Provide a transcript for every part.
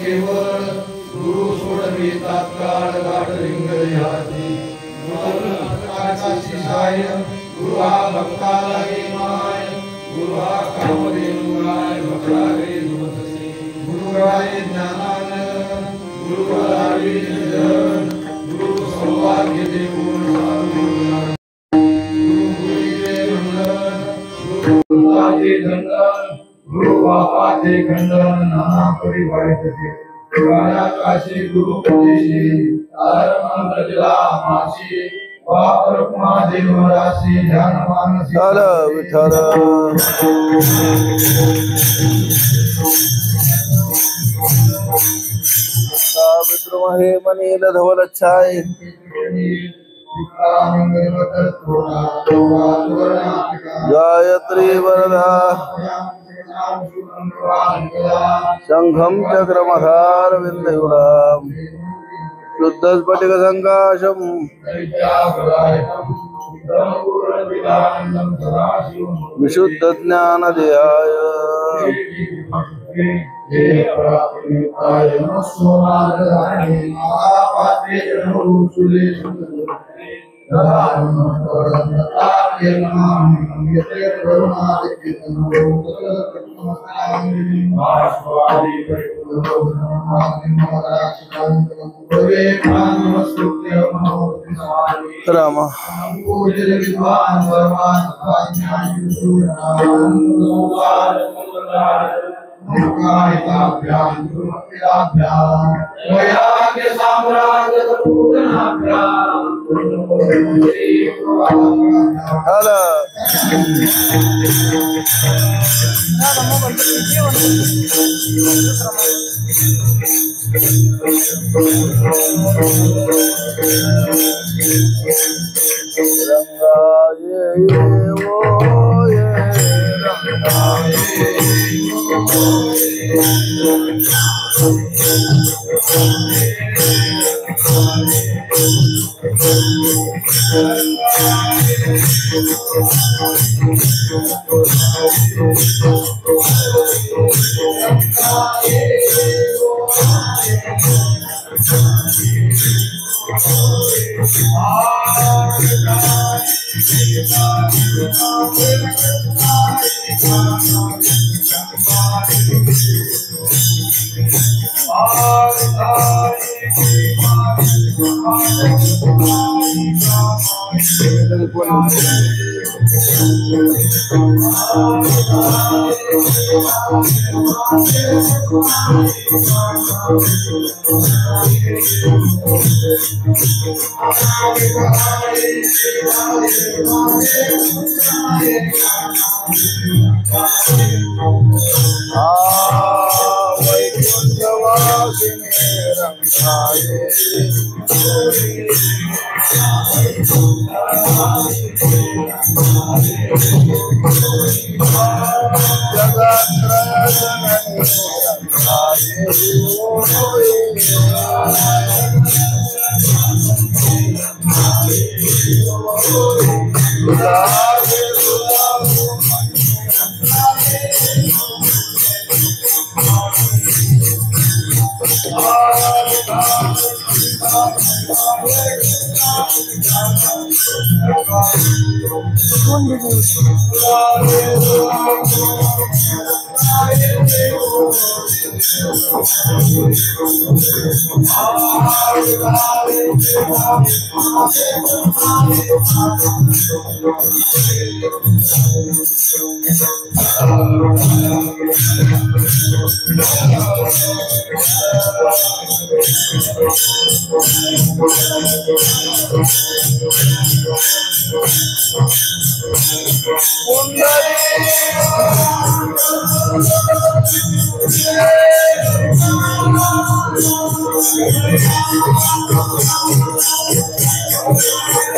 केवळ गुरु सोडवी तात्काळ गाठ लिंगयाची गुरु साय गुरु हा भक्ताला माय गुरु हा कामधेनुगाय भक्तागे दुमतसे गुरु राय ज्ञानान गुरु राय निधन गुरु सौभाग्य देऊन गुरु गुरुचे मंडन गुरु माते धंडन गुरु बापाचे खंडन नाना परिवारितसे राया काशी गुरु पदेशी आरमान प्रजला माशी वापर महादेव राशी ध्यान मानसी विठ्ठल विद्रोहे मनील धवल छाय गायत्री वरदा शंखम चक्रमधार विंध्युराम शुद्ध स्फटिक संकाशम विशुद्ध ज्ञान देहाय रामा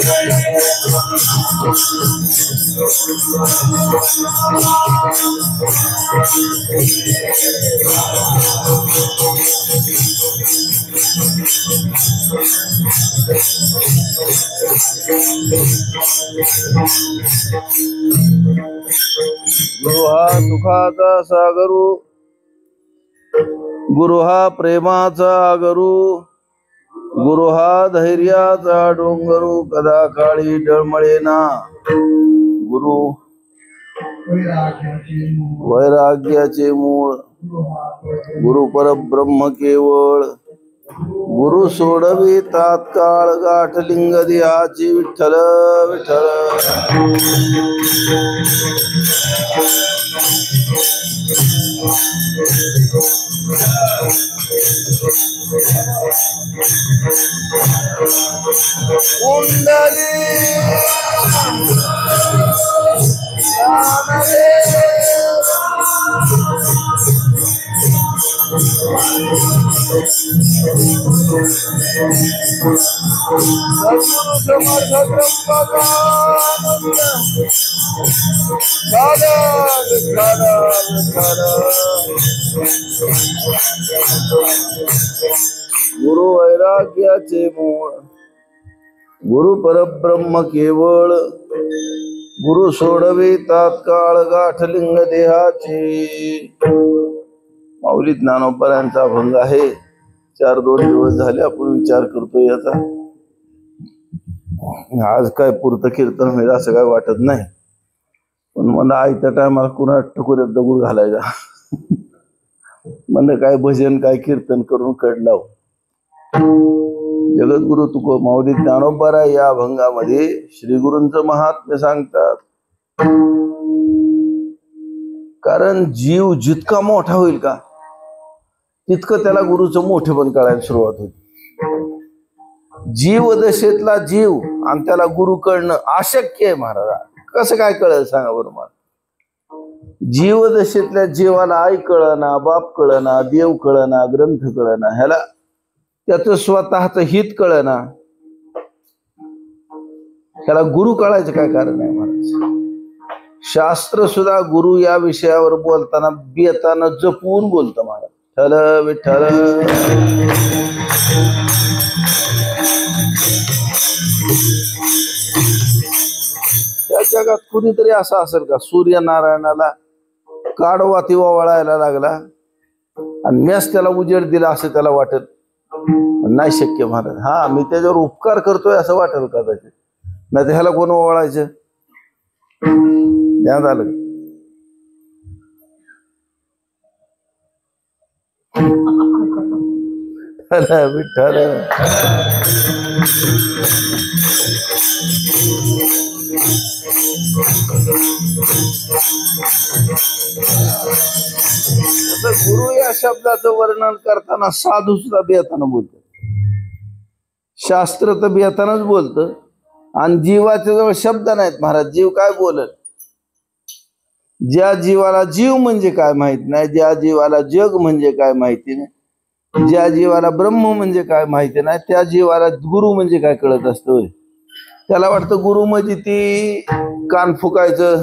गुरु हा सुखाचा सागरू, गुरु हा प्रेमाचा आगरू, गुरु हा धैर्याचा डोंगरू, कदा काळी डळमळेना. गुरु वैराग्याचे मूळ, गुरु परब्रह्म केवळ, गुरु सोडवी तात्काळ गाठ लिंग देहाची. विठ्ठल विठ्ठल. कुंडली सद्गुरु समर्थ ब्रह्मगानंद साधा विठाला विठाला. गुरु वैराग्याचे मूळ, गुरु परब्रह्म केवळ, गुरु सोडवे तात्काळ गाठ लिंग देहाची. माऊली ज्ञानोबरायांचा अभंग आहे. 4-2 दिवस झाले आपण विचार करतोय याचा. आज काय पुरतं कीर्तन होईल असं काय वाटत नाही, पण मला आयत्या टायमाला कुणा टकुऱ्यात दगड घालायचा. म्हणजे काय भजन काय कीर्तन करून कडलाव. जगद्गुरु तुको माऊली ज्ञानोबा या अभंगामध्ये श्री गुरूंचं महात्म्य सांगतात. कारण जीव जितका मोठा होईल का तितकं त्याला गुरुचं मोठेपण कळायला सुरुवात होती. जीव दशेतला जीव आणि त्याला गुरु कळणं अशक्य आहे महाराज. कसं काय कळलं सांगा बरं मला. जीव दशेतल्या जीवाला आई कळना, बाप कळना, देव कळना, ग्रंथ कळना, ह्याला त्याचं स्वतःच हित कळना, ह्याला गुरु कळायचं काय कारण आहे महाराज. शास्त्र सुद्धा गुरु या विषयावर बोलताना बेताना जपून बोलतं महाराज. विठ्ठल विठ्ठल. त्या जगात कुणीतरी असं असेल का सूर्यनारायणाला काडवाती ओवाळायला लागला आणि मीच त्याला उजेड दिला असं त्याला वाटत नाही. शक्य महाराज. हा मी त्याच्यावर उपकार करतोय असं वाटेल कदाचित, नाही ह्याला कोण ओवाळायचं. ध्यान आलं. विठ्ठल. गुरु या शब्दाचं वर्णन करताना साधू सुद्धा बेताना बोलत, शास्त्र तर बेतानाच बोलतं, आणि जीवाच्या जवळ शब्द नाहीत महाराज. जीव काय बोलत. ज्या जीवाला जीव म्हणजे काय माहित नाही, ज्या जीवाला जग म्हणजे काय माहिती नाही, ज्या जीवाला ब्रह्म म्हणजे काय माहिती नाही, त्या जीवाला गुरु म्हणजे काय कळत असतं. त्याला वाटतं गुरु म्हणजे ती कान फुकायचं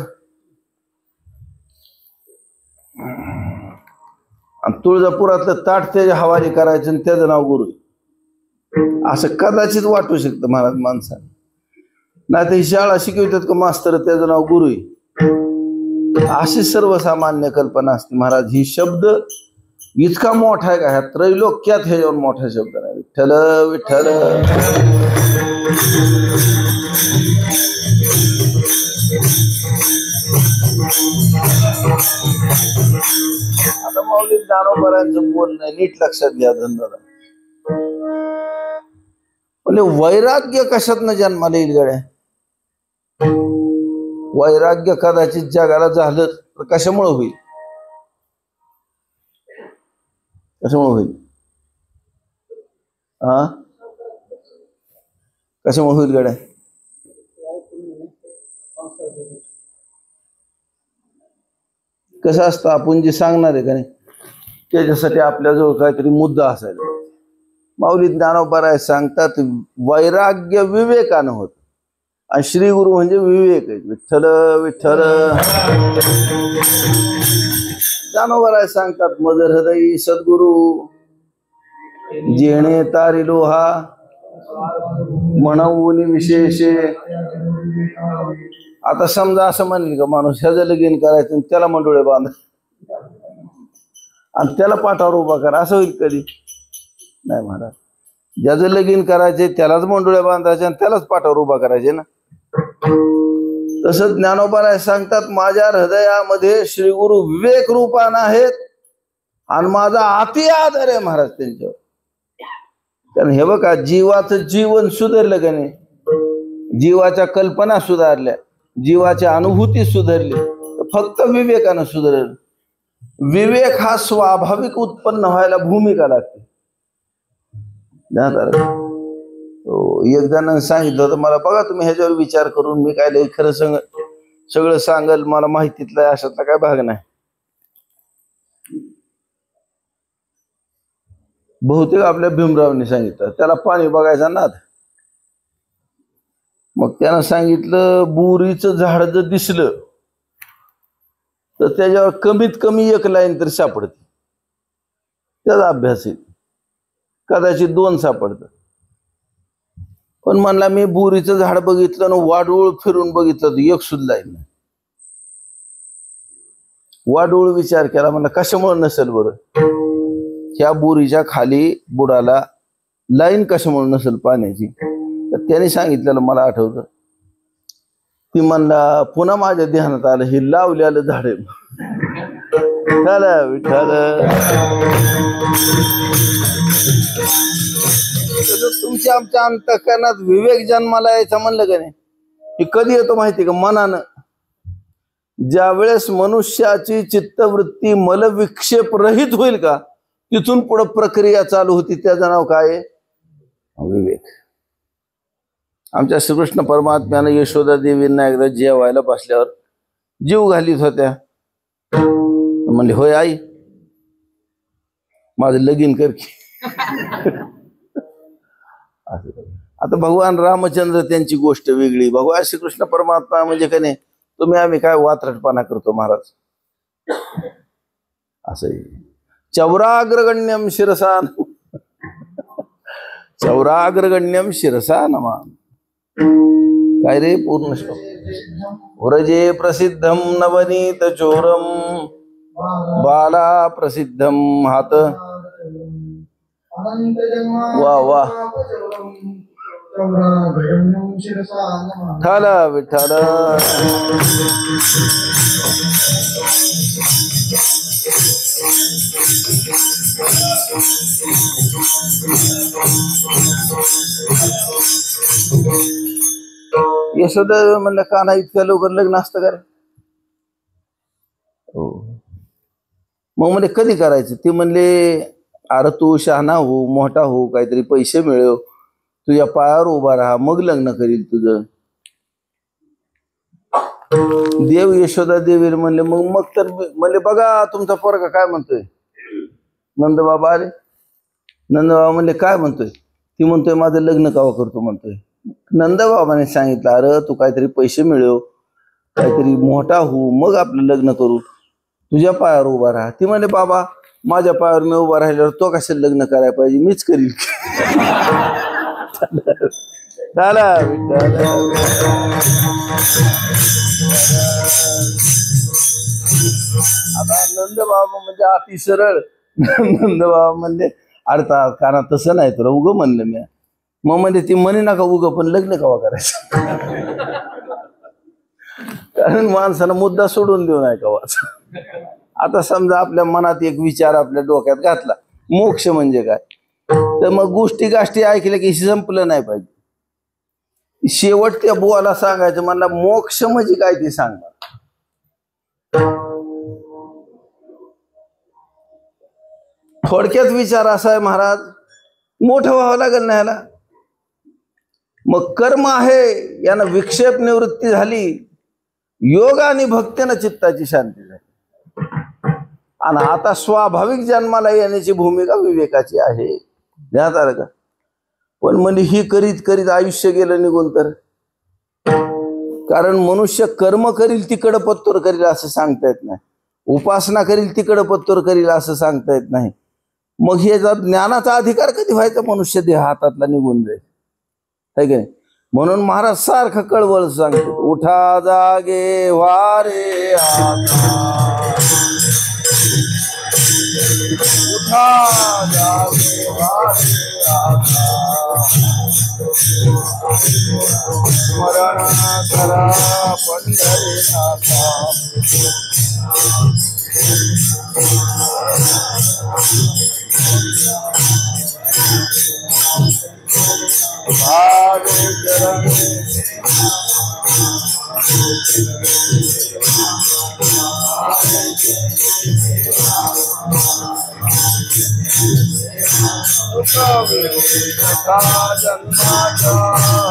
आणि तुळजापुरातलं ताट त्याच्या हवाली करायचं आणि त्याचं नाव गुरु, असं कदाचित वाटू शकतं महाराज माणसाला. नाही तर ही शाळा शिकवतात का मास्तर त्याचं नाव गुरु आहे, अशी सर्वसामान्य कल्पना असते महाराज. ही शब्द इतका मोठा आहे का ह्या त्रैलोक्यात ह्याच्यावर मोठा शब्द नाही. विठ्ठल विठ्ठल. आता माऊली ज्ञानोबरांचं बोलणं नीट लक्षात घ्या धंदा. म्हणजे वैराग्य कशातनं जन्माला येईल गड्या. वैराग्य कदाचित जगाला झालं तर कशामुळे होईल, कशामुळे होईल, हा कशामुळे होईल गड्या. कसं असतं आपण जे सांगणार आहे का नाही त्याच्यासाठी आपल्याजवळ काहीतरी मुद्दा असायला. माऊली ज्ञानोबा सांगतात वैराग्य विवेकानं होत. आणि श्री गुरु म्हणजे विवेक आहे. विठ्ठल विठ्ठल जानोबराय सांगतात मज हृदयी सद्गुरु जेणे तारिलो हा म्हणून विशेषे. आता समजा असं म्हणले का माणूस ह्याचं लगीन करायचं आणि त्याला मंडोळे बांध आणि त्याला पाठावर उभा करा, असं होईल कधी? नाही महाराज. ज्याचं लगीन करायचे त्यालाच मंडोळे बांधायचे आणि त्यालाच पाठावर उभा करायचे ना. तसंच ज्ञानोबराय सांगतात माझ्या हृदयामध्ये श्री गुरु विवेक रूपान आहेत आणि माझा अति आदर आहे महाराज त्यांच्यावर. कारण हे बघा जीवाचं जीवन सुधारलं का नाही, जीवाच्या कल्पना सुधारल्या, जीवाच्या अनुभूती सुधारली, तर फक्त विवेकानं सुधारेल. विवेक हा स्वाभाविक उत्पन्न व्हायला भूमिका लागते. एक जणांनी सांगितलं होतं मला, बघा तुम्ही ह्याच्यावर विचार करून, मी काय लई खरं सगळं सांगल, मला माहितीतलं अशातला काय भाग नाही. बहुतेक आपल्या भीमरावनी सांगितलं, त्याला पाणी बघायचा नाद. मग त्यानं सांगितलं बोरीचं झाड जर दिसलं तर त्याच्यावर कमीत कमी एक लाईन तरी सापडते. त्याचा अभ्यास आहे, कदाचित 2 सापडतं. पण म्हणला मी बोरीचं झाड बघितलं ना, वाडूळ फिरून बघितलं तर एक सुद्धा लाईन नाही. वाडूळ विचार केला, म्हणला कशामुळे नसेल बरं, ह्या बोरीच्या खाली बुडाला लाईन कशामुळे नसेल पाण्याची? तर त्याने सांगितलेलं मला आठवतं. ती म्हणला पुन्हा माझ्या ध्यानात आलं, हे लावलेलं झाड आहे. विठ्ठल तुमच्या आमच्या अंतःकरणात विवेक जन्माला यायचा म्हणलं का नाही, हे कधी येतो माहिती का? मनानं. ज्या वेळेस मनुष्याची चित्तवृत्ती मलविक्षेप रहित होईल का, तिथून पुढे प्रक्रिया चालू होती. त्याचं नाव काय आहे? विवेक. आमच्या श्रीकृष्ण परमात्म्यानं यशोदा देवींना एकदा जेवायला बसल्यावर जीव घालीत होत्या. म्हणले होय आई, माझं लगीन कर की. आता भगवान रामचंद्र त्यांची गोष्ट वेगळी. भगवान श्रीकृष्ण परमात्मा म्हणजे का नाही, तुम्ही आम्ही काय वात्रटपणा करतो महाराज, असं. चौराग्रगण्यम शिरसा चौराग्रगण्यम शिरसा नमा. काय रे पूर्ण श्लोक. व्रजे प्रसिद्धम नवनीत चोरम बाला प्रसिद्धम हात. वा वा. ठाला विठ्ठल. यशोदा म्हणलं कान्हा इतक्या लवकर लग्न असतं का रे? हो. मग म्हणजे कधी करायचं? ते म्हणले अरे तू शहाणा हो, मोठा हो, काहीतरी पैसे मिळव, तुझ्या पायावर उभा राहा, मग लग्न करील तुझं. देव यशोदा देवी म्हणले मग तर म्हणले बघा तुमचा पोरगा काय म्हणतोय. नंदबाबा आले. नंदबाबा म्हणले काय म्हणतोय? ती म्हणतोय माझं लग्न केव्हा करतो म्हणतोय. नंदबाबाने सांगितलं अरे तू काहीतरी पैसे मिळव, काहीतरी मोठा हो, मग आपलं लग्न करू, तुझ्या पायावर उभा राहा. ती म्हणले बाबा माझ्या पायावर मी उभा राहिल्यावर तो कशाला लग्न करायला पाहिजे, मीच करील. आता नंदबाबा म्हणजे अति सरळ. नंदबाबा म्हणले अर्थात कारण तसं नाही तुला उगं म्हणलं मी. मग म्हणजे ती म्हणे नका उगं, पण लग्न केव्हा करायचं? कारण माणसाला मुद्दा सोडून देऊ नये केव्हाच. आता समजा आपल्या मनात एक विचार आपल्या डोक्यात घातला, मोक्ष म्हणजे काय, तर मग गोष्टी ऐकल्या की संपलं नाही पाहिजे. शेवट त्या बुवाला सांगायचं म्हणला मोक्ष म्हणजे काय ते सांगणार. थोडक्यात विचार असा आहे महाराज, मोठं व्हावं लागेल ना ह्याला. मग कर्म आहे यानं विक्षेप निवृत्ती झाली, योग आणि भक्तीनं चित्ताची शांती झाली. आणि आता स्वाभाविक जन्माला येण्याची भूमिका विवेकाची आहे. ध्यानात आलं का? पण म्हणजे ही करीत करीत आयुष्य गेलं निघून तर कारण मनुष्य कर्म करील तिकडं पत्तोर करील असं सांगता येत नाही, उपासना करील तिकडं पत्तोर करील असं सांगता येत नाही. मग हे जर ज्ञानाचा अधिकार कधी व्हायचा, मनुष्य देह हातातला निघून जाईल, है की नाही? म्हणून महाराज सारखं कळवळ सांगतात, उठा जागे वारे आता, उठा जागे वारे आता, स्मरण करा पंढरीनाथा. भावे चरणे जन्माचा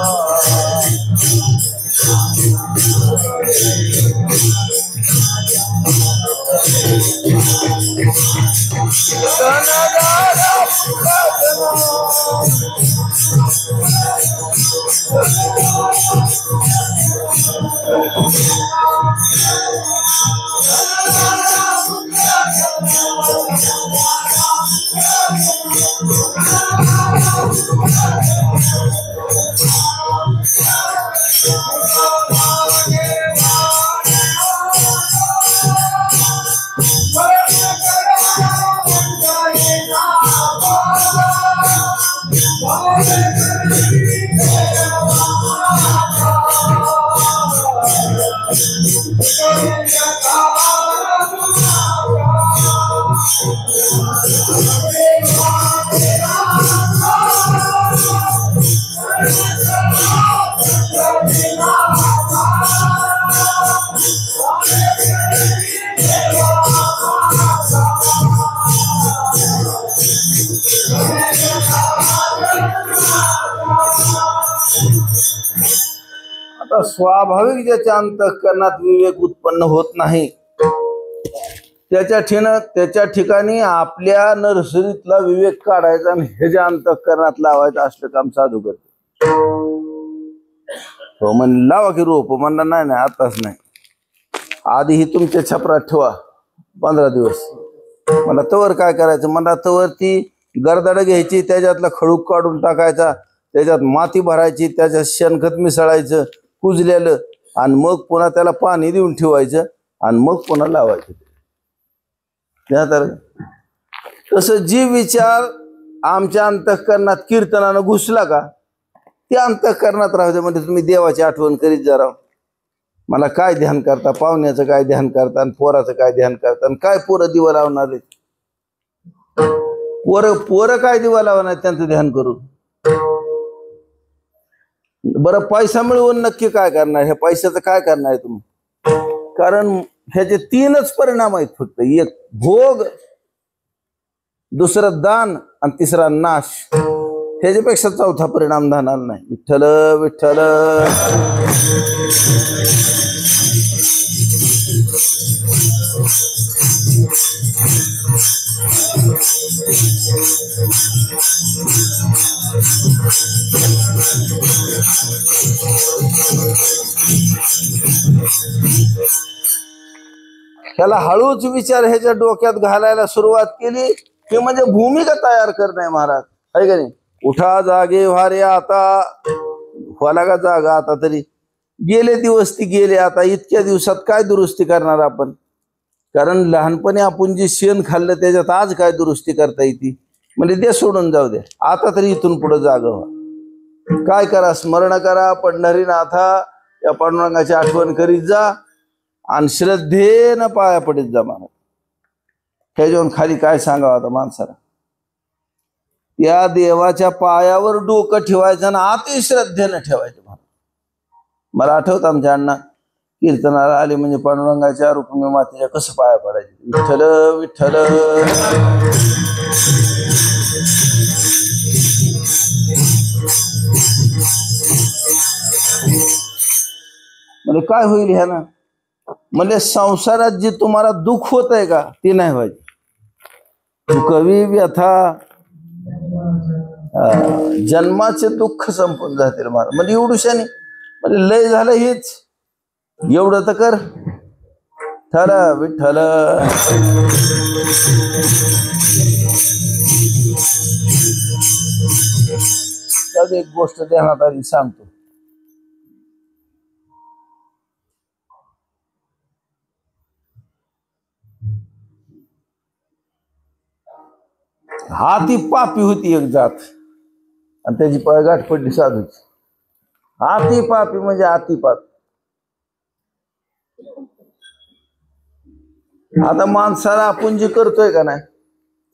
आता स्वाभाविक ज्याच्या अंतःकरणात विवेक उत्पन्न होत नाही त्याच्या ठिकाणी आपल्या नर्सरीतला विवेक काढायचा आणि हे ज्या अंतःकरणात लावायचं असलं काम साधू करते. हो म्हण लावा की रोप, म्हणला नाही नाही आताच नाही, आधी ही तुमच्या छपरात ठेवा 15 दिवस. मला तवर काय करायचं, मला तवर ती गरदाड घ्यायची, त्याच्यातला खडूक काढून टाकायचा, त्याच्यात माती भरायची, त्याच्यात शेणखत मिसळायचं कुजलेलं, आणि मग पुन्हा त्याला पाणी देऊन ठेवायचं आणि मग पुन्हा लावायचं. तसं जी विचार आमच्या अंतःकरणात कीर्तनानं घुसला का ते अंतःकरणात राहू दे. म्हणजे तुम्ही देवाची आठवण करीत जा राव, मला काय ध्यान करता, पाहुण्याचं काय ध्यान करता, आणि पोराचं काय ध्यान करता, आणि काय पोरं दिवा लावणार आहेत, पोरं काय दिवा लावणार त्यांचं ध्यान करून. बरं पैसा मिळवून नक्की काय करणार, ह्या पैशाचं काय करणार आहे तुम्ही? कारण ह्याचे 3च परिणाम आहेत फक्त, एक भोग, दुसरं दान आणि तिसरा नाश. ह्याच्यापेक्षा चौथा परिणाम धाणार नाही. विठ्ठल विठ्ठल. ह्याला हळूच विचार ह्याच्या डोक्यात घालायला सुरुवात केली की म्हणजे भूमिका तयार करणे महाराज, आहे का नाही? उठा जागे व्हारे आता, व्हायला का जागा आता तरी, गेले दिवस ती गेले, आता इतक्या दिवसात काय दुरुस्ती करणार आपण? कारण लहानपणी आपण जे शेण खाल्लं त्याच्यात आज काय दुरुस्ती करता येते? म्हणजे ते सोडून जाऊ दे, आता तरी इथून पुढे जागा व्हा. काय करा, स्मरण करा पंढरीनाथा, या पांडुरंगाची आठवण करीत जा आणि श्रद्धेनं पाया पडीत जा महाराज. ह्याच्यावरून खाली काय सांगावं आता माणसाला? त्या देवाच्या पायावर डोकं ठेवायचं ना अति श्रद्धेनं ठेवायचं महाराज. मला आठवतं आमच्या अण्णा कीर्तनाला आले म्हणजे पांडुरंगाच्या रुक्मिणी मातेच्या कसं पाया पडायचे, विठ्ठल विठ्ठल. म्हणजे काय होईल ह्यानं? म्हणजे संसारात जे तुम्हाला दुःख होत आहे का ते नाही व्हायचे. कवी व्यथा जन्माचे दुःख संपून जातील महाराज. म्हणजे एवढुशाने म्हणजे लय झालं हेच, एवढं तर कर. ठल विठ्ठल. त्यात एक गोष्ट ध्यानात आली सांगतो. हाती पापी होती एक जात आणि त्याची पाय गाठ पडली साधूची. हाती पापी म्हणजे हाती पापी. आता माणसाला आपण जे करतोय का नाही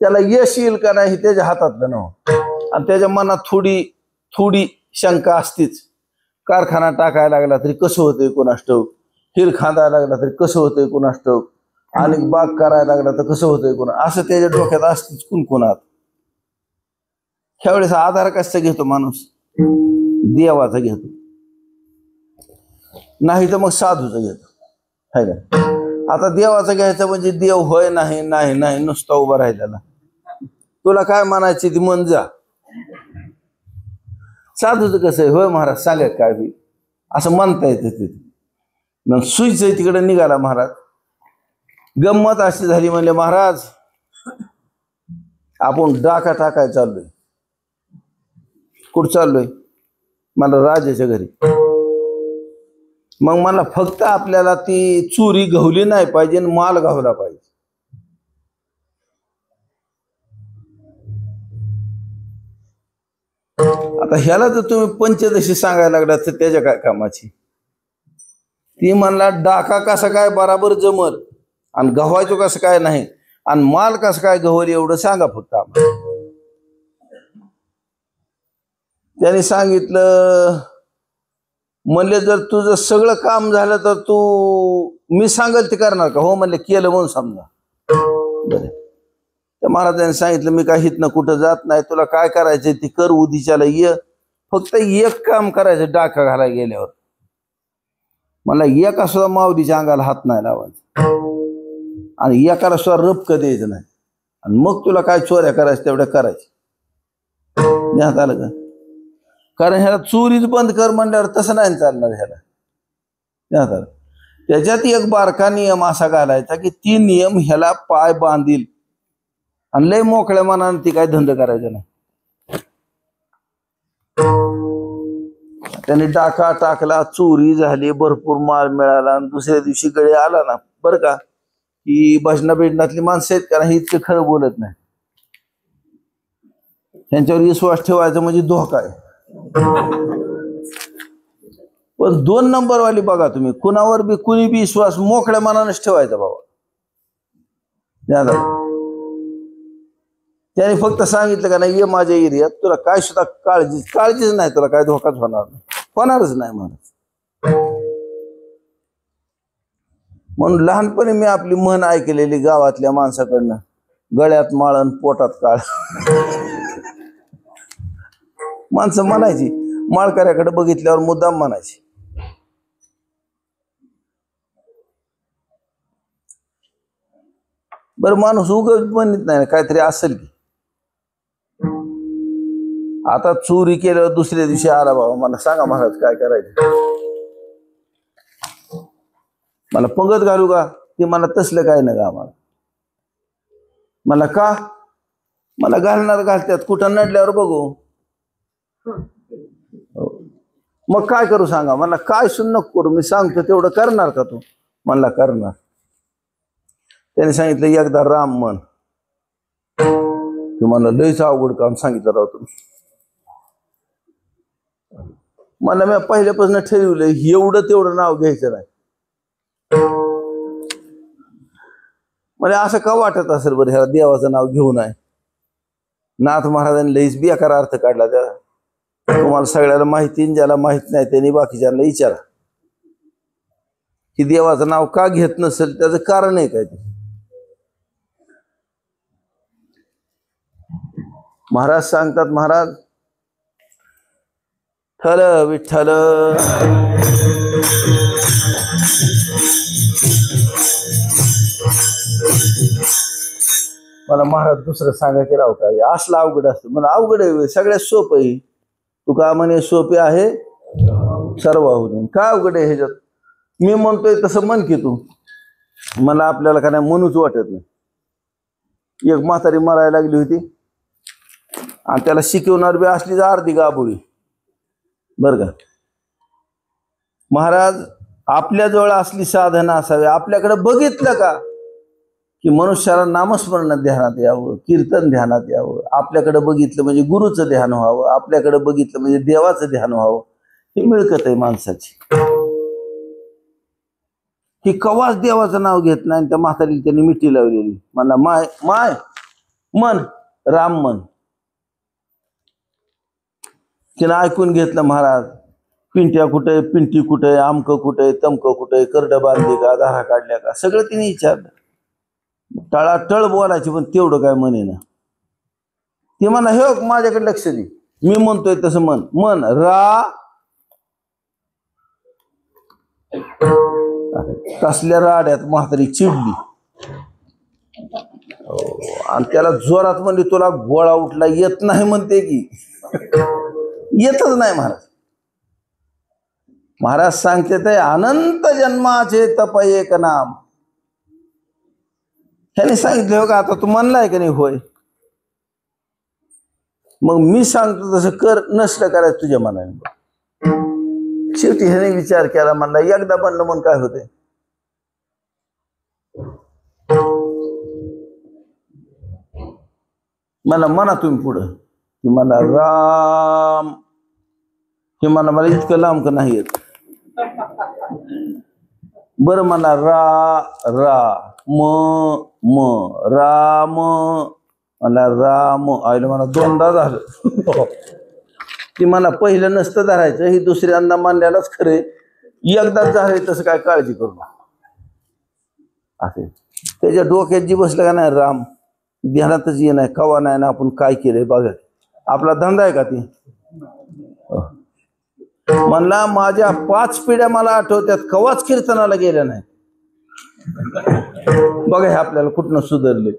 त्याला यश येईल का नाही हे त्याच्या हातातलं नव्हतं. आणि त्याच्या मनात थोडी थोडी शंका असतीच. कारखाना टाकायला लागला तरी कसं होतंय कोणास ठाऊक, हिर खांदायला लागला तरी कसं होतंय कोणास ठाऊक, आणि बाग करायला लागला तर कसं होतंय कोणा, असं त्याच्या डोक्यात असतीच कुणकुणात. ह्यावेळेस आधार कसा घेतो माणूस? देवाचा घेतो, नाही तर मग साधूचा घेतो, है का? आता देवाचा घ्यायचा म्हणजे देव होय नाही नाही नाही नुसता उभा राहिलेला. तुला काय म्हणायची ती मन जा. साधूचं कसं आहे, होय महाराज सांगा काय बी असं म्हणता येतं तिथे. सुईच तिकडे निघाला महाराज. गंमत अशी झाली म्हणले महाराज आपण डाका टाकाय चाललोय. कुठं चाललोय? मला राजाच्या घरी. मग मला फक्त आपल्याला ती चोरी गवली नाही पाहिजे आणि माल गावला पाहिजे. आता ह्याला जर तुम्ही पंचदशी सांगायला लागला तर त्याच्या काय कामाची? ती म्हणला डाका कसा काय बराबर जमल आणि गव्हायचो कसं काय नाही आणि माल कसं काय गवल एवढं सांगा फक्त आम्हाला. त्याने सांगितलं म्हणले जर तुझं सगळं काम झालं तर तू मी सांगेल ते करणार का? हो म्हणले केलं म्हणून समजा. बरं तर महाराजांनी सांगितलं मी काय हितनं कुठं जात नाही, तुला काय करायचं ती कर, उद्याच्याला ये, फक्त एक काम करायचं डाका घालायला गेल्यावर. मला एका सुद्धा माऊलीच्या अंगाला हात नाही लावायचा आणि एकाला सुद्धा रपकं द्यायचं नाही आणि मग तुला काय चोऱ्या करायचं तेवढ्या करायच्या. ध्यानात आलं का? कारण ह्याला चोरीच बंद कर म्हणल्यावर तसं नाही चालणार ह्याला. ध्यानात आलं? त्याच्यात एक बारका नियम असा घालायचा की ती नियम ह्याला पाय बांधील आणि लय मोकळ्या मनाने ती काय धंदा करायचा नाही. त्याने डाका टाकला, चोरी झाली, भरपूर माल मिळाला आणि दुसऱ्या दिवशी गळे आला ना बरं का की भजना बिजनातली माणसं आहेत का नाही इतकं खरं बोलत नाही. त्यांच्यावर विश्वास ठेवायचा म्हणजे धोका आहे. पण 2 नंबरवाली बघा तुम्ही, कुणावर बी कुणी बी विश्वास मोकळ्या मनानेच ठेवायचा बाबा. त्याने फक्त सांगितलं का नाही ये माझ्या एरियात, तुला काय सुद्धा काळजीच नाही, तुला काय धोकाच होणारच नाही महाराज. म्हणून लहानपणी मी आपली म्हण ऐकलेली गावातल्या माणसाकडनं, गळ्यात माळण पोटात काळ. माणसं म्हणायची, माळकऱ्याकडे बघितल्यावर मुद्दाम म्हणायची. बरं माणूस उगाच म्हणत नाही काहीतरी असेल की. आता चोरी केल्यावर दुसऱ्या दिवशी आला बाबा मला सांगा महाराज काय करायचं, मला पंगत घालू का? ते मला तसलं काय ना का आम्हाला. मला का? मला घालणार घालत्यात, कुठं नडल्यावर बघू. मग काय करू सांगा? मला काय सुन नको करू, मी सांगतो तेवढं करणार का तू? मला करणार. त्याने सांगितलं एकदा राम म्हण. तुम्हाला लयच अवघड काम सांगितलं राव तुम्ही. मला मी पहिल्यापासून ठरवलं एवढं तेवढं नाव घ्यायचं नाही. म्हणजे असं का वाटत असेल बरं ह्याला देवाचं नाव घेऊ नये? नाथ महाराजांनी लईच बेकार अर्थ काढला त्याला. तुम्हाला सगळ्याला माहिती, ज्याला माहित नाही त्यांनी बाकीच्यांना विचारा की देवाचं नाव का घेत नसेल, त्याचं कारण आहे काय ते. महाराज सांगतात, महाराज ठल विठ्ठल. मला महाराज दुसरं सांगा की राव काय असलं अवघड असतं? मला अवघड आहे? सगळ्यात सोपं आहे. तू का म्हणे सोपे आहे सर्वाहून, काय अवघड आहे ह्याच्यात? मी म्हणतोय तसं म्हण की तू. मला आपल्याला का नाही म्हणूच वाटत नाही. एक म्हातारी मरायला लागली होती आणि त्याला शिकवणार बी असली अर्धी गाबोळी. बरं का महाराज, आपल्याजवळ असली साधनं असावी. आपल्याकडे बघितलं का की मनुष्याला नामस्मरण ध्यानात यावं, कीर्तन ध्यानात यावं. आपल्याकडे बघितलं म्हणजे गुरुचं ध्यान व्हावं, आपल्याकडे बघितलं म्हणजे देवाचं ध्यान व्हावं. ही मिळकत आहे माणसाची. ही कवाच देवाचं नाव घेत नाही. त्या म्हातारीला त्यांनी मिठी लावलेली. म्हणला माय माय मन राम मन. तिनं ऐकून घेतलं महाराज. पिंट्या कुठे, पिंटी कुठे, आमकं कुठे, तमकं कुठे, करड बांधली का, धारा काढल्या का, सगळं तिने विचारलं. टळाटळ बोलायची पण तेवढं काय म्हणे ना. ती म्हणा हे माझ्याकडे लक्ष दे, मी म्हणतोय तसं मन. मन रा. कसल्या राड्यात म्हातारी चिडली आणि त्याला जोरात म्हणली तुला गोळा उठला येत नाही म्हणते की. येतच नाही महाराज. महाराज सांगते ते अनंत जन्माचे तप एक नाम. ह्याने सांगितलं हो का, आता तू म्हणलाय का नाही होय, मग मी सांगतो तसं कर, नसलं करायचं तुझ्या मनाने. शेवटी ह्याने विचार केला, म्हणला एकदा बनलं म्हणून काय होते. मला म्हणा तुम्ही पुढं की मला राम. हे मला इतकं लांब का नाही येत. बरं म्हणा रा रा म म राम. मला राम आईला मला दोनदा झालं. ती मला पहिलं नसतं धरायचं, ही दुसऱ्यांदा मानल्यालाच खरे. एकदाच झालंय तसं काय काळजी करू नका. असे त्याच्या डोक्यात जी बसलं का नाही राम, ध्यानातच ये नाही कवा नाही ना. आपण काय केलंय बघा, आपला धंदा आहे का ती. म्हणला माझ्या 5 पिढ्या मला आठवत्यात, कवाच कीर्तनाला गेल्या नाही. बघा हे आपल्याला कुठनं सुधारले.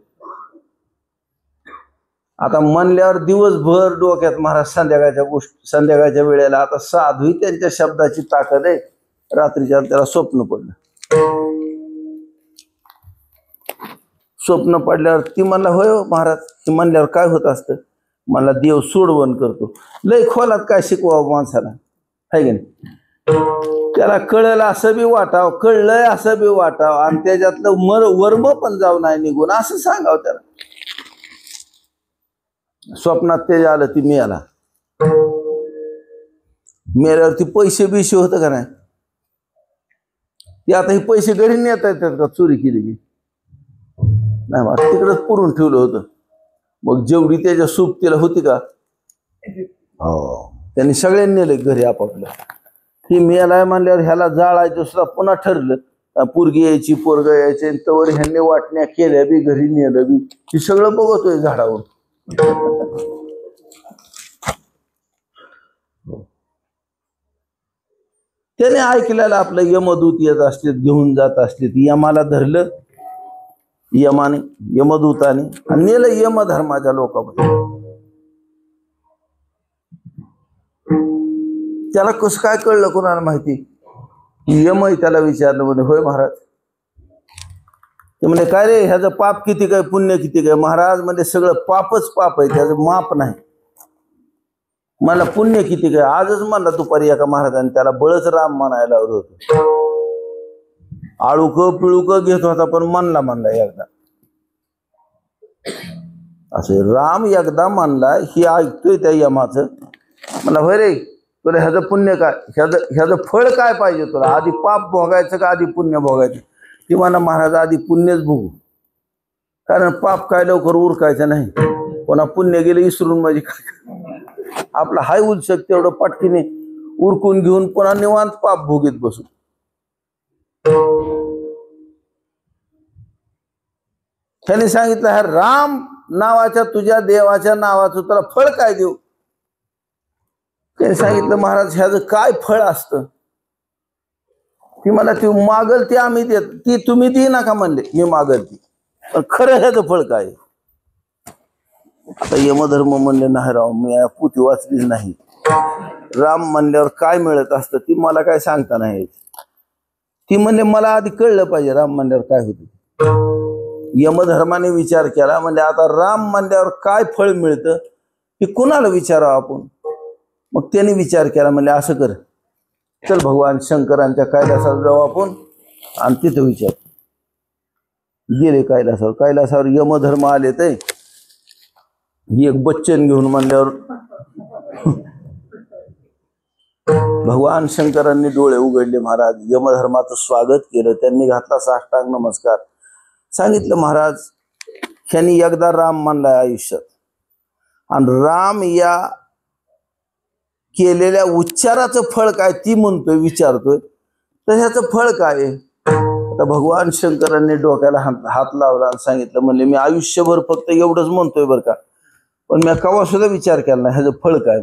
आता म्हणल्यावर दिवसभर डोक्यात महाराज संध्याकाळच्या गोष्टी, संध्याकाळच्या वेळेला आता साधू त्यांच्या शब्दाची ताकद आहे. रात्रीच्या त्याला स्वप्न पडलं. स्वप्न पडल्यावर ती म्हणला होय महाराज. ती म्हणल्यावर काय होत असतं. मला देव सोडवण करतो. लय खोलात काय शिकवावं माणसाला, आहे की नाही. त्याला कळलं असं बी वाटावं, कळलंय असं बी वाटावं आणि त्याच्यातलं वर्म पण जाऊ नाही निघून असं सांगावं त्याला. स्वप्नात ते आलं, ती मिळाला. मेल्यावरती पैसे बिशे होतं का नाही. ते आता हे पैसे घरी नेता येतात का चोरी केली की नाही. मग तिकडंच पुरून ठेवलं होतं. मग जेवढी त्याच्या सुप्तीला होती का, हो त्यांनी सगळ्यांनी नेले घरी आपापल्या. ही मेलाय म्हणल्यावर ह्याला जाळायचं सुद्धा पुन्हा ठरलं. पोरगी यायची, पोरग यायचे, तवर ह्यांनी वाटण्या केल्या बी, घरी नेलं बी. हे सगळं बघतोय झाडावर. त्याने ऐकलेलं आपलं यमदूत येत असले, घेऊन जात असले. यमाला धरलं यमाने, यमदूताने, आणि नेलं यमधर्माच्या लोकांमध्ये. त्याला कसं काय कळलं कोणाला माहिती. यमही त्याला विचारलं, म्हणे होय महाराज. ते म्हणजे काय रे ह्याचं पाप किती काय, पुण्य किती काय. महाराज म्हणजे सगळं पापच पाप आहे, त्याचं माप नाही. मला पुण्य किती काय. आजच म्हणला दुपारी एका महाराजांनी त्याला बळच राम म्हणायला लावलं होतं. आळूक पिळूक घेत होता पण म्हणला एकदा. असे राम एकदा म्हणला. ही ऐकतोय त्या यमाचं. मला होय रे तुला ह्याचं पुण्य काय, ह्याचं फळ काय पाहिजे तुला. आधी पाप भोगायचं का आधी पुण्य भोगायचं. ती म्हणा महाराज आधी पुण्यच भोगू, कारण पाप काय लवकर उरकायचं नाही. कोणा पुण्य गेलं इसरून म्हणजे काय. आपला हाय उलशक तेवढं पटकीने उरकून घेऊन पुन्हा निवांत पाप भोगीत बसू. त्यांनी सांगितलं ह्या राम नावाच्या तुझ्या देवाच्या नावाचं तुला फळ काय देऊ. त्यांनी सांगितलं महाराज ह्याचं काय फळ असतं. ती मला ती मागल ती आम्ही देत, ती तुम्ही ती नका म्हणले, मी मागल ती. पण खरं ह्याचं फळ काय. आता यमधर्म म्हणले नाही राव, मी पुती वाचलीच नाही. राम म्हणल्यावर काय मिळत असतं ती मला काय सांगता नाही. ती म्हणले मला आधी कळलं पाहिजे राम म्हणल्यावर काय होतं. यमधर्माने विचार केला, म्हणजे आता राम म्हणल्यावर काय फळ मिळतं हे कुणाला विचारावं आपण. मग त्यांनी विचार केला, म्हणजे असं कर, चल भगवान शंकरांच्या कैलासावर जाऊ आपण आणि तिथं विचार. गेले कैलासावर. कैलासावर यमधर्म आले ते एक बच्चन घेऊन म्हणल्यावर भगवान शंकरांनी डोळे उघडले. महाराज यमधर्माचं स्वागत केलं. त्यांनी घातला साष्टांग नमस्कार. सांगितलं महाराज ह्यांनी एकदा राम मानलाय आयुष्यात, आणि राम या केलेल्या उच्चाराचं फळ काय ती म्हणतोय, विचारतोय, तर ह्याचं फळ काय आहे. आता भगवान शंकरांनी डोक्याला हात लावला आणि सांगितलं, म्हणले मी आयुष्यभर फक्त एवढंच म्हणतोय बरं का, पण मी केव्हा सुद्धा विचार केला नाही ह्याचं फळ काय.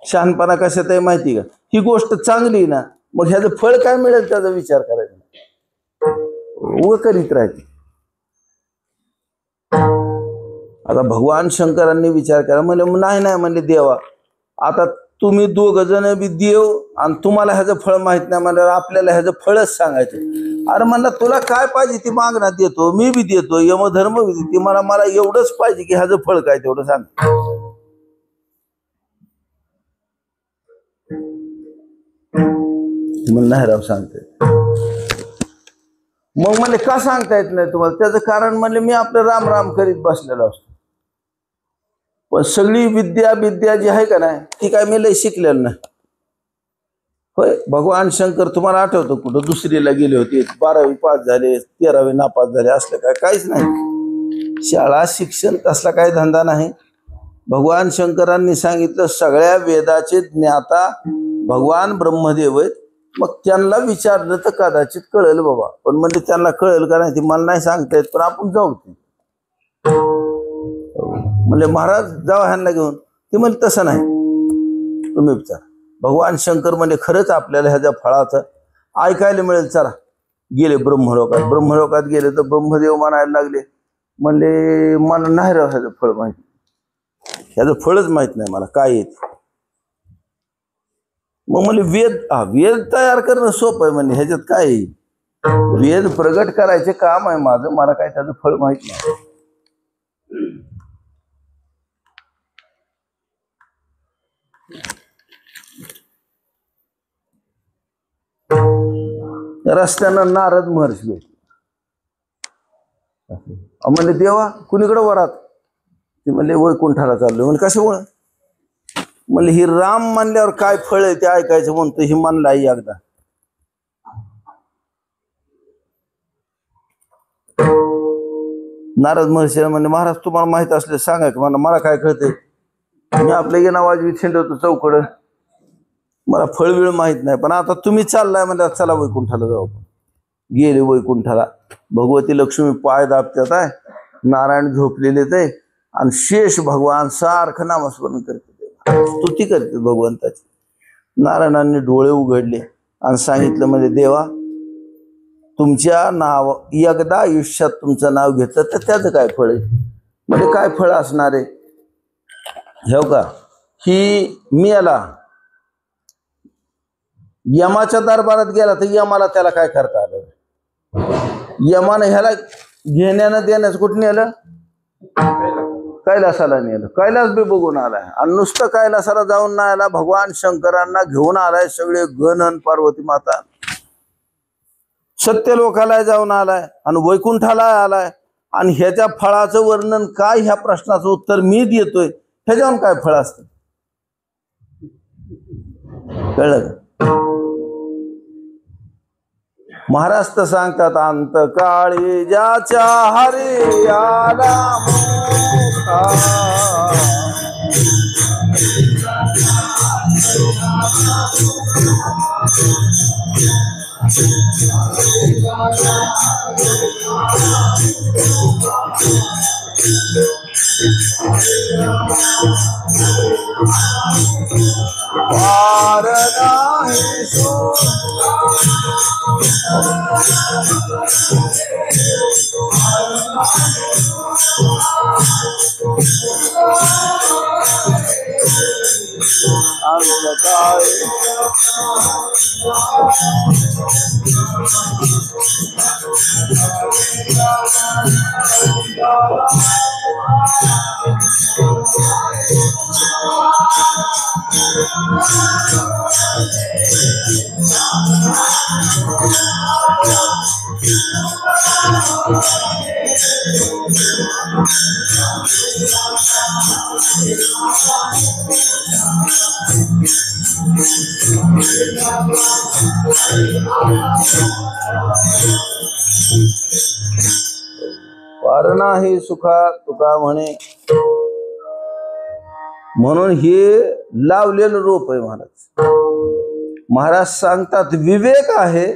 शहाणपणा कशात आहे माहिती का, ही गोष्ट चांगली ना, मग ह्याचं फळ काय मिळेल त्याचा विचार करायचा, व करीत राहायचे. आता भगवान शंकरांनी विचार केला, म्हणजे नाही नाही म्हणले देवा, आता तुम्ही दोघ जण बी देव आणि तुम्हाला ह्याचं फळ माहित नाही म्हणल्यावर आपल्याला ह्याचं फळच सांगायचं. अरे म्हणला तुला काय पाहिजे ती मागणं देतो, मी बी देतो, यमधर्म बी देते, मला एवढंच पाहिजे की ह्याचं फळ काय तेवढं सांग. म्हणून नाही राव सांगते. मग म्हणले का सांगता येत नाही तुम्हाला. त्याचं कारण म्हणले मी आपलं राम राम करीत बसलेलो असतो, पण सगळी विद्या जी आहे का नाही ती काय मी लय शिकलेलं नाही. होय भगवान शंकर तुम्हाला आठवतं कुठं दुसरीला गेले होते, 12वी पास झाले, 13वी नापास झाले, असलं काय काहीच नाही. शाळा शिक्षण तसला काही धंदा नाही. भगवान शंकरांनी सांगितलं सगळ्या वेदाचे ज्ञाता भगवान ब्रह्मदेव आहेत. मग त्यांना विचारलं तर कदाचित कळेल बाबा, पण म्हणजे त्यांना कळेल का नाही ते मला नाही सांगता येत, पण आपण जाऊ. म्हणले महाराज जाऊ ह्यांना घेऊन. ते म्हणजे तसं नाही, तुम्ही विचार. भगवान शंकर म्हणजे खरंच आपल्याला ह्याच्या फळाचं ऐकायला मिळेल. चला गेले ब्रह्मलोकात. ब्रह्मलोकात गेले तर ब्रह्मदेव म्हणायला लागले, म्हणले मला नाही राव ह्याचं फळ माहित, ह्याचं फळच माहित नाही मला काय येते. मग म्हणजे वेद तयार करणं सोपं आहे, म्हणजे ह्याच्यात काय वेद प्रगट करायचे काम आहे माझं, मला काय त्याचं फळ माहित नाही. रस्त्यानं नारद महर्षी भेटले. म्हणले देवा कुणीकडे वरात. ते म्हणले वैकुंठाला चाललो. म्हणजे कशामुळं. म्हणले ही राम मानल्यावर काय फळ आहे ते ऐकायचं म्हणतो, ही मानला आई एकदा. नारद महर्षी म्हणजे महाराज तुम्हाला माहित असले सांगा की मला काय कळते, मी आपल्या गेना वाजवी छिंडवतो चौकड, मला फळविळ माहित नाही, पण आता तुम्ही चाललाय म्हणजे चला वैकुंठाला जाऊ. गेले वैकुंठाला. भगवती लक्ष्मी पाय दाबत्यात आहे, नारायण झोपलेले ते, आणि शेष भगवान सारखं नामस्मरण करते, स्तुती करते भगवंताची. नारायणांनी डोळे उघडले आणि सांगितलं, म्हणजे देवा तुमच्या नाव एकदा आयुष्यात तुमचं नाव घेतलं तर त्याचं काय फळ आहे. म्हणजे काय फळ असणार आहे. हो का, ही मी याला यमाच्या दरबारात गेला तर यमाला त्याला काय करता आलं. यमानं ह्याला घेण्यानं देण्याचं कुठं नेलं, कैलासाला नेलं. कैलास बी बघून आलाय, आणि नुसतं कैलासाला जाऊन नाही आला, भगवान शंकरांना घेऊन आलाय सगळे गण, पार्वती माता, सत्यलोकाला जाऊन आलाय, आणि वैकुंठाला आलाय. आणि ह्याच्या फळाचं वर्णन काय, ह्या प्रश्नाचं उत्तर मी देतोय. ह्याच्यावर काय फळ असतं कळलं का. महाराज तर सांगतात, अंतकाळी ज्याच्या हरी आला वारणा हे सुखा तुका म्हणे, म्हणून हे लावलेलं रोप आहे महाराज. महाराज सांगतात विवेक आहे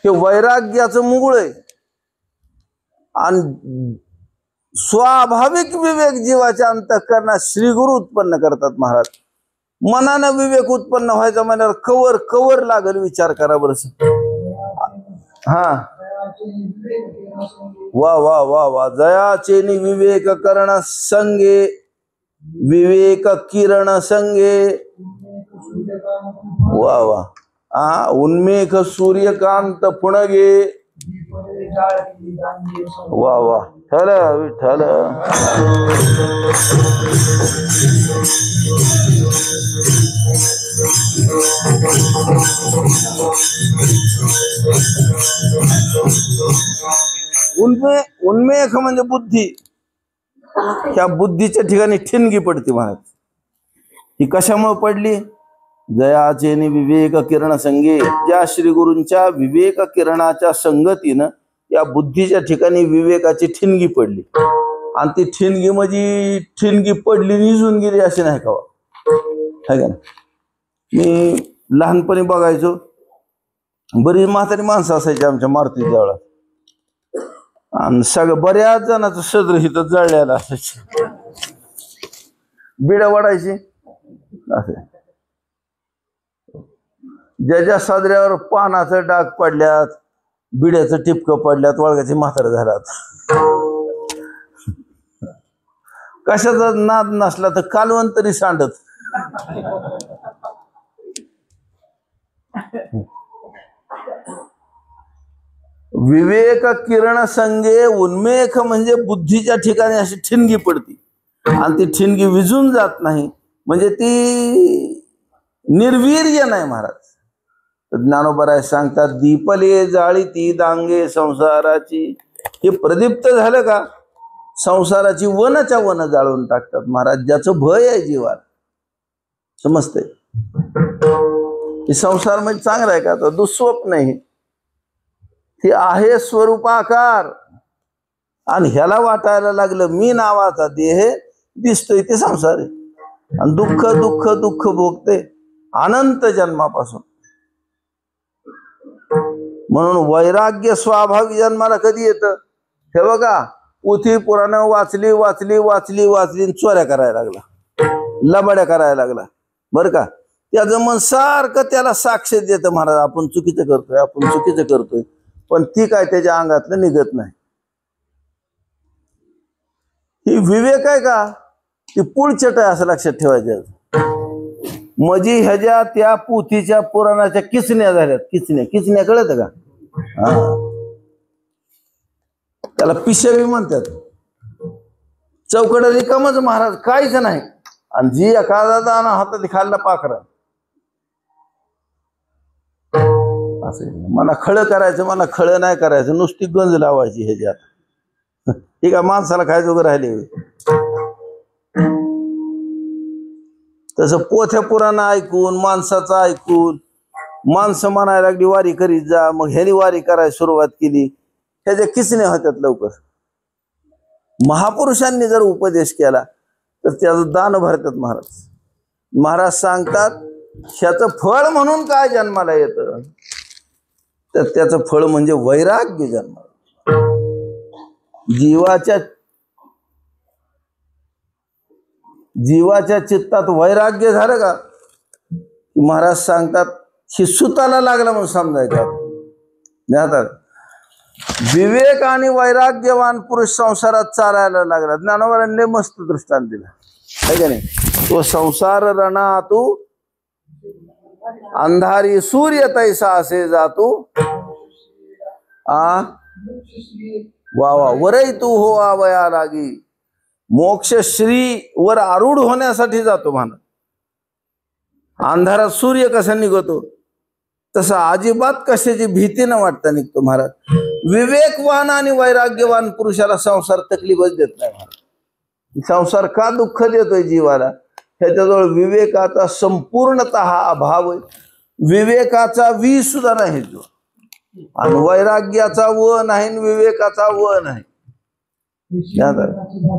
हे वैराग्याचं मुगुळ आहे. आणि स्वाभाविक विवेक जीवाच्या अंतःकरणात श्री गुरु उत्पन्न करतात महाराज. मनानं विवेक उत्पन्न व्हायचा म्हणल्यावर कवर कवर लागल विचार करा बरस. हा वा वा वा वा. जयाचे विवेक करण संगे, विवेक किरण संगे. वा वा. हा उन्मेष सूर्यकांत पुणगे. वा वा. ठल विठ्ठल. उन्मेष म्हणजे बुद्धी. त्या बुद्धीच्या ठिकाणी ठिणगी पडते महाराज. ही कशामुळे पडली? जयाचे विवेक किरण संगे. ज्या श्री गुरूंच्या विवेक किरणाच्या संगतीनं या बुद्धीच्या ठिकाणी विवेकाची ठिणगी पडली. आणि ती ठिणगी म्हणजे ठिणगी पडली निजून गेली अशी नाही का? है का? मी लहानपणी बघायचो बरीच म्हातारी माणसं असायची आमच्या मारुती देवळात. आणि सगळं बऱ्याच जणांचं सदर हिथं जळलेलं असायचं. बिड्या वाढायची असे. ज्याच्या सदऱ्यावर पानाचं डाग पडल्यात, बिड्याचं टिपकं पडल्यात, वळगाची म्हातारं झाल्यात. कशाचा नाद नसला तर कालवण तरी सांडत. विवेक किरण संगे. उन्मेष म्हणजे बुद्धीच्या ठिकाणी अशी ठिणगी पडती आणि ती ठिणगी विजून जात नाही, म्हणजे ती निर्वीर्य नाही महाराज. ज्ञानोबराय सांगतात दीपले जाळी ती दांगे संसाराची. हे प्रदीप्त झालं का संसाराची वनच्या वन जाळून टाकतात महाराज. ज्याचं भय आहे जीवात समजते. हे संसार म्हणजे चांगला आहे का? तर दुःस्वप्न आहे. हे आहे स्वरूपाकार. आणि ह्याला वाटायला लागलं मी नावाचा देह दिसतोय ते संसार आहे. आणि दुःख दुःख दुःख भोगते अनंत जन्मापासून. म्हणून वैराग्य स्वाभाविक जन्माला कधी येतं? हे बघा, पोथी पुराण वाचली वाचली वाचली वाचली चोऱ्या करायला लागला, लबाड्या करायला लागला बरं का. त्याचं मन सारखं त्याला साक्ष देतं महाराज आपण चुकीचं करतोय, आपण चुकीचं करतोय. पण ती काय त्याच्या अंगातलं निघत नाही. ही विवेक आहे का? ती पुढचट आहे असं लक्षात ठेवायचं. मजी ह्याच्या त्या पोथीच्या पुराणाच्या किचण्या झाल्यात. किचण्या किचण्या कळत का? त्याला पिशवी म्हणतात. चौकड रिकामच महाराज काहीच नाही. आणि जी एखादा दाना हातात खाल्ला पाखरा असं. मला खळं करायचं, मला खळं नाही करायचं, नुसती गंज लावायची ह्याच्यात. ठीक आहे, माणसाला खायचं वगैरे राहिले. तसं पोथ्या पुराण ऐकून माणसाचं ऐकून माणसं म्हणायला लागली वारी करीत जा. मग ह्यानी वारी करायला सुरुवात केली. ह्याच्या किसण्या होत्यात लवकर. महापुरुषांनी जर उपदेश केला तर त्याचं दान भरतात महाराज. महाराज सांगतात ह्याचं फळ म्हणून काय जन्माला येतं? तर त्याचं फळ म्हणजे वैराग्य जन्माला. जीवाच्या चित्तात वैराग्य झालं का महाराज सांगतात ही सुताला लागला म्हणून समजायचं. आता विवेक आणि वैराग्यवान पुरुष संसारात चालायला लागला. ज्ञानोबांनी मस्त दृष्टांत दिला आहे का नाही? तो संसार रणा तू अंधारी सूर्य तैसा असे जातो आ वा वा वरई तू हो आवया लागी. मोक्ष श्री वर आरूढ होण्यासाठी जातो म्हणा. अंधारात सूर्य कसा निघतो तसा अजिबात कशाची भीती न वाटता निघतो महाराज. विवेकवान आणि वैराग्यवान पुरुषाला संसार तकलीफच देत नाही महाराज. संसार का दुःख देतोय जीवाला, ह्याच्याजवळ विवेकाचा संपूर्णतः अभाव आहे. विवेकाचा वी सुद्धा नाही जो, आणि वैराग्याचा व नाही, विवेकाचा व नाही.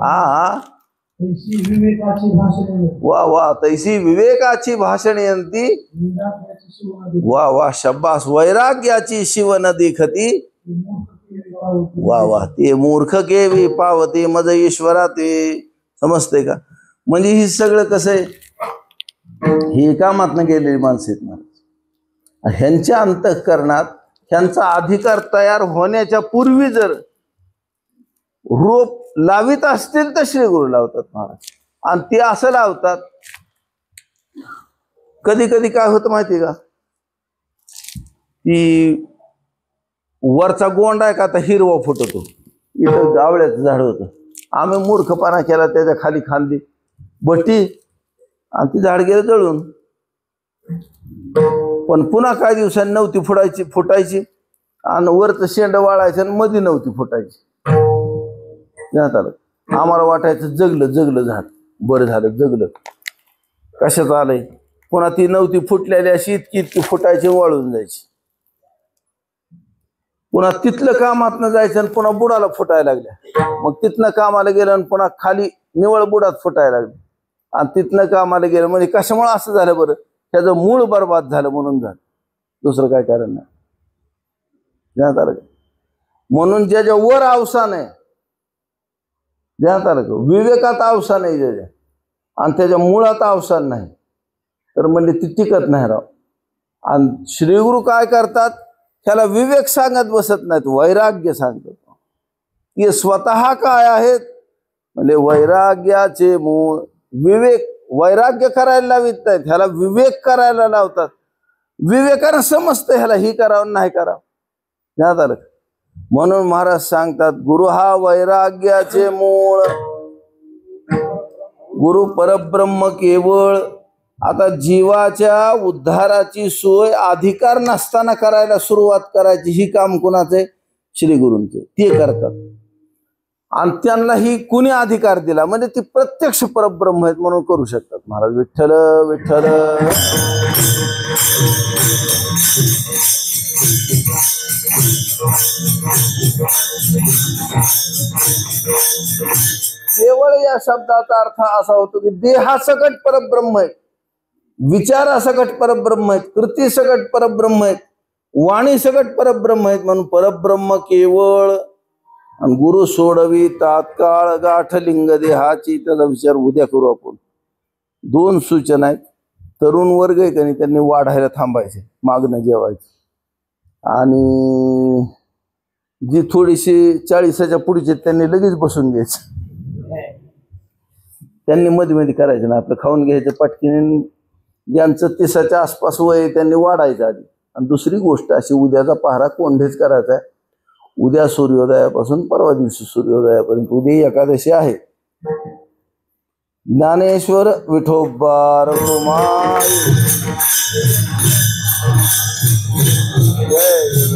हा वा वा तैसी विवेकाची भाषणयंती वा वा शब्बास वैराग्याची शिव नदी खती वा वा ते मूर्ख केवी पावते मज ईश्वरा ते. समजते का? म्हणजे ही सगळं कसं आहे, ही कामातनं गेलेली माणसं आहेत महाराज. ह्यांच्या अंतःकरणात ह्यांचा अधिकार तयार होण्याच्या पूर्वी जर रोप लावित असतील तर श्री गुरु लावतात महाराज. आणि ते असं लावतात, कधी कधी काय होतं माहिती का, की वरचा गोंड आहे का आता हिरवा फुटतो. इथं गावळ्याचं झाड होतं, आम्ही मूर्खपणा केला, त्याच्या खाली खांदी बटी आणि ती झाड गेलं जळून. पण पुन्हा काही दिवसांनी नव्हती फुटायची आणि वरचं शेंड वाळायचं आणि मध्ये नव्हती फुटायची. आम्हाला वाटायचं जगलं झाड, बरं झालं जगलं. कशात आलंय, पुन्हा ती नव्हती फुटलेली अशी इतकी फुटायची, वाळून जायची. पुन्हा तिथलं कामातनं जायचं आणि पुन्हा बुडाला फुटायला लागल्या. मग तिथनं कामाला गेलं आणि पुन्हा खाली निवळ बुडात फुटायला लागले. आणि तिथनं कामाला गेलं म्हणजे कशामुळे असं झालं बरं, त्याचं मूळ बरबाद झालं म्हणून झालं, दुसरं काय कारण नाही. म्हणून ज्याच्या वर अवसान आहे, विवेकात अवसान आहे ज्याच्या, आणि त्याच्या मुळात अवसान नाही, तर म्हणजे ती टिकत नाही राव. आणि श्रीगुरु काय करतात, त्याला विवेक सांगत बसत नाहीत, वैराग्य सांगतात. ते स्वतः काय आहेत म्हणजे वैराग्याचे मूळ. विवेक वैराग्य करायला लावित नाहीत, ह्याला विवेक करायला लावतात. विवेकानं समजतं ह्याला ही करावं नाही करावं. म्हणून महाराज सांगतात, गुरु हा वैराग्याचे मूळ, गुरु परब्रह्म केवळ. आता जीवाच्या उद्धाराची सोय अधिकार नसताना करायला सुरुवात करायची, ही काम कुणाचे? श्री गुरूंचे. ते करतात. आणि त्यांना ही कुणी अधिकार दिला म्हणजे ती प्रत्यक्ष परब्रह्म आहेत म्हणून करू शकतात महाराज. विठ्ठल विठ्ठल. केवळ या शब्दाचा अर्थ असा होतो की देहासकट परब्रह्म आहेत, विचारासकट परब्रह्म आहेत, कृतीसकट परब्रह्म आहेत, वाणीसकट परब्रह्म आहेत. म्हणून परब्रह्म केवळ. आणि गुरु सोडवी तात्काळ गाठलिंग देहाची. त्याचा विचार उद्या करू आपण. 2 सूचना आहेत. तरुण वर्ग आहे का नाही, त्यांनी वाढायला थांबायचे, मागणं जेवायचं. आणि जी थोडीशी 40च्या पुढचे त्यांनी लगेच बसून घ्यायचं. त्यांनी मध्ये करायचं ना, आपलं खाऊन घ्यायचं पटकीने. ज्यांचं 30च्या आसपास वय त्यांनी वाढायचं आधी. आणि दुसरी गोष्ट अशी, उद्याचा पहारा कोंढेच करायचा आहे. उद्या सूर्योदयापासून परवा दिवशी सूर्योदयापर्यंत, उद्या एकादशी आहे. ज्ञानेश्वर विठोबा रघुमाई.